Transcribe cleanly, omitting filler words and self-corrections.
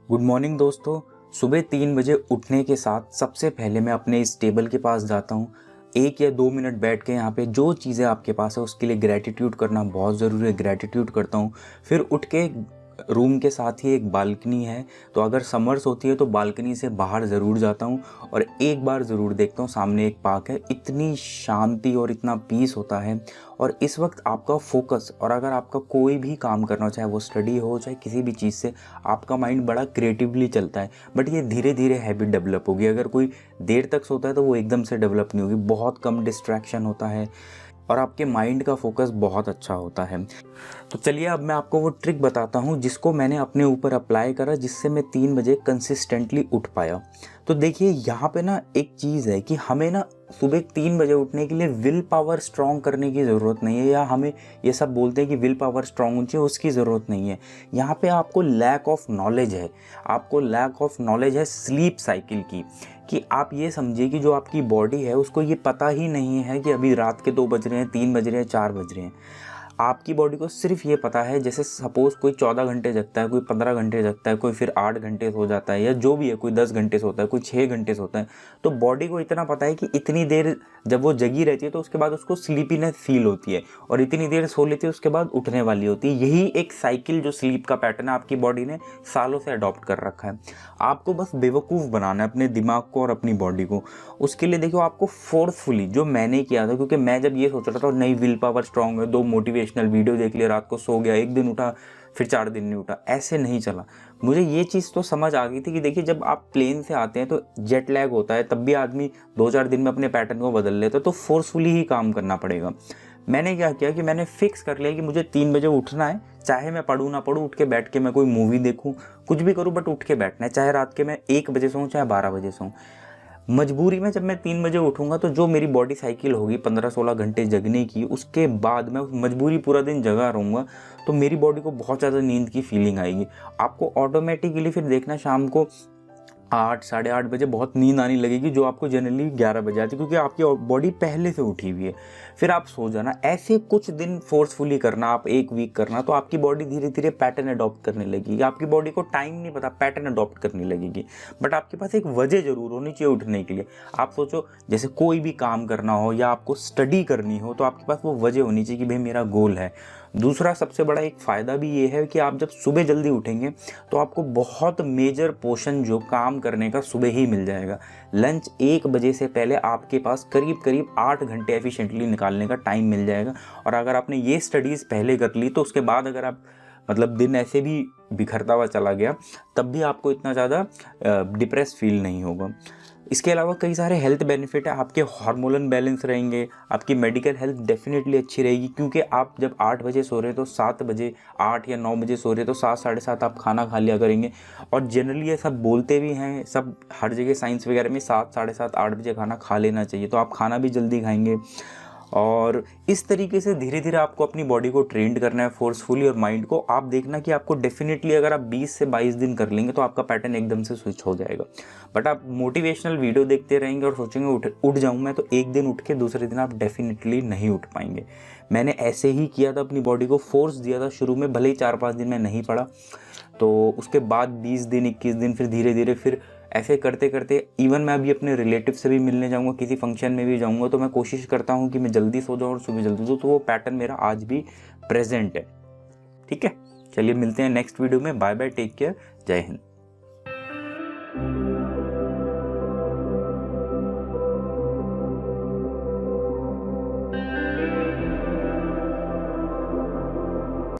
Good morning दोस्तों। सुबह 3 बजे उठने के साथ सबसे पहले मैं अपने इस टेबल के पास जाता हूँ। 1 या 2 मिनट बैठ के यहाँ पे जो चीज़ें आपके पास है उसके लिए ग्रैटिट्यूड करना बहुत ज़रूरी है। ग्रैटिट्यूड करता हूँ। फिर उठ के रूम के साथ ही एक बालकनी है, तो अगर समर्स होती है तो बालकनी से बाहर ज़रूर जाता हूँ और एक बार ज़रूर देखता हूँ सामने एक पार्क है। इतनी शांति और इतना पीस होता है। और इस वक्त आपका फोकस, और अगर आपका कोई भी काम करना हो, चाहे वो स्टडी हो चाहे किसी भी चीज़ से, आपका माइंड बड़ा क्रिएटिवली चलता है। बट ये धीरे धीरे हैबिट डेवलप होगी। अगर कोई देर तक सोता है तो वो एकदम से डेवलप नहीं होगी। बहुत कम डिस्ट्रैक्शन होता है और आपके माइंड का फोकस बहुत अच्छा होता है। तो चलिए अब मैं आपको वो ट्रिक बताता हूँ जिसको मैंने अपने ऊपर अप्लाई करा, जिससे मैं 3 बजे कंसिस्टेंटली उठ पाया। तो देखिए यहाँ पे ना एक चीज़ है कि हमें ना सुबह 3 बजे उठने के लिए विल पावर स्ट्रॉन्ग करने की ज़रूरत नहीं है, या हमें ये सब बोलते हैं कि विल पावर स्ट्रॉन्ग होनी चाहिए, उसकी ज़रूरत नहीं है। यहाँ पे आपको लैक ऑफ नॉलेज है। आपको लैक ऑफ नॉलेज है स्लीप साइकिल की, कि आप ये समझिए कि जो आपकी बॉडी है उसको ये पता ही नहीं है कि अभी रात के 2 बज रहे हैं, 3 बज रहे हैं, 4 बज रहे हैं। आपकी बॉडी को सिर्फ ये पता है, जैसे सपोज़ कोई 14 घंटे जगता है, कोई 15 घंटे जगता है, कोई फिर 8 घंटे सो जाता है, या जो भी है, कोई 10 घंटे सोता है, कोई 6 घंटे सोता है। तो बॉडी को इतना पता है कि इतनी देर जब वो जगी रहती है तो उसके बाद उसको स्लीपीनेस फील होती है, और इतनी देर सो लेती है उसके बाद उठने वाली होती है। यही एक साइकिल जो स्लीप का पैटर्न है आपकी बॉडी ने सालों से अडॉप्ट कर रखा है। आपको बस बेवकूफ़ बनाना है अपने दिमाग को और अपनी बॉडी को। उसके लिए देखो आपको फोर्सफुली, जो मैंने किया था, क्योंकि मैं जब ये सोच रहा था नई विल पावर स्ट्रांग है, 2 मोटिवेशनल वीडियो देख लिया, रात को सो गया, एक दिन उठा फिर 4 दिन नहीं उठा, ऐसे नहीं चला। मुझे ये चीज़ तो समझ आ गई थी कि देखिए जब आप प्लेन से आते हैं तो जेट लैग होता है, तब भी आदमी 2-4 दिन में अपने पैटर्न को बदल लेता है, तो फोर्सफुली ही काम करना पड़ेगा। मैंने क्या किया कि मैंने फिक्स कर लिया कि मुझे 3 बजे उठना है, चाहे मैं पढ़ूँ ना पढ़ूँ, उठ के बैठ के मैं कोई मूवी देखूँ, कुछ भी करूँ, बट उठ के बैठना है। चाहे रात के मैं 1 बजे सोऊँ चाहे 12 बजे सोऊँ। मजबूरी में जब मैं 3 बजे उठूंगा तो जो मेरी बॉडी साइकिल होगी 15-16 घंटे जगने की, उसके बाद मैं मजबूरी पूरा दिन जगा रहूँगा, तो मेरी बॉडी को बहुत ज़्यादा नींद की फीलिंग आएगी। आपको ऑटोमेटिकली फिर देखना शाम को 8 साढ़े 8 बजे बहुत नींद आने लगेगी, जो आपको जनरली 11 बजे आती है, क्योंकि आपकी बॉडी पहले से उठी हुई है। फिर आप सो जाना। ऐसे कुछ दिन फोर्सफुली करना, आप 1 वीक करना, तो आपकी बॉडी धीरे धीरे पैटर्न अडॉप्ट करने लगेगी। आपकी बॉडी को टाइम नहीं पता, पैटर्न अडॉप्ट करने लगेगी। बट आपके पास एक वजह ज़रूर होनी चाहिए उठने के लिए। आप सोचो, जैसे कोई भी काम करना हो या आपको स्टडी करनी हो, तो आपके पास वो वजह होनी चाहिए कि भाई मेरा गोल है। दूसरा सबसे बड़ा एक फ़ायदा भी ये है कि आप जब सुबह जल्दी उठेंगे तो आपको बहुत मेजर पोर्शन जो काम करने का सुबह ही मिल जाएगा। लंच 1 बजे से पहले आपके पास करीब करीब 8 घंटे एफिशिएंटली निकालने का टाइम मिल जाएगा। और अगर आपने ये स्टडीज़ पहले कर ली तो उसके बाद अगर आप दिन ऐसे भी बिखरता हुआ चला गया, तब भी आपको इतना ज़्यादा डिप्रेस फील नहीं होगा। इसके अलावा कई सारे हेल्थ बेनिफिट है। आपके हार्मोनल बैलेंस रहेंगे, आपकी मेडिकल हेल्थ डेफिनेटली अच्छी रहेगी, क्योंकि आप जब 8 बजे सो रहे हैं तो 7 बजे, 8 या 9 बजे सो रहे हैं तो 7 साढ़े 7 आप खाना खा लिया करेंगे। और जनरली ये सब बोलते भी हैं, सब हर जगह साइंस वगैरह में 7 साढ़े 7 8 बजे खाना खा लेना चाहिए, तो आप खाना भी जल्दी खाएंगे। और इस तरीके से धीरे धीरे आपको अपनी बॉडी को ट्रेंड करना है फोर्सफुली, और माइंड को। आप देखना कि आपको डेफिनेटली अगर आप 20 से 22 दिन कर लेंगे तो आपका पैटर्न एकदम से स्विच हो जाएगा। बट आप मोटिवेशनल वीडियो देखते रहेंगे और सोचेंगे उठ जाऊँ मैं, तो एक दिन उठ के दूसरे दिन आप डेफिनेटली नहीं उठ पाएंगे। मैंने ऐसे ही किया था, अपनी बॉडी को फोर्स दिया था शुरू में, भले ही 4-5 दिन में नहीं पड़ा, तो उसके बाद 20 दिन 21 दिन, फिर धीरे धीरे, फिर ऐसे करते करते इवन मैं अभी अपने रिलेटिव से भी मिलने जाऊंगा, किसी फंक्शन में भी जाऊंगा, तो मैं कोशिश करता हूं कि मैं जल्दी सो जाऊं और सुबह जल्दी सो, तो वो पैटर्न मेरा आज भी प्रेजेंट है। ठीक है, चलिए मिलते हैं नेक्स्ट वीडियो में। बाय बाय, टेक केयर, जय हिंद।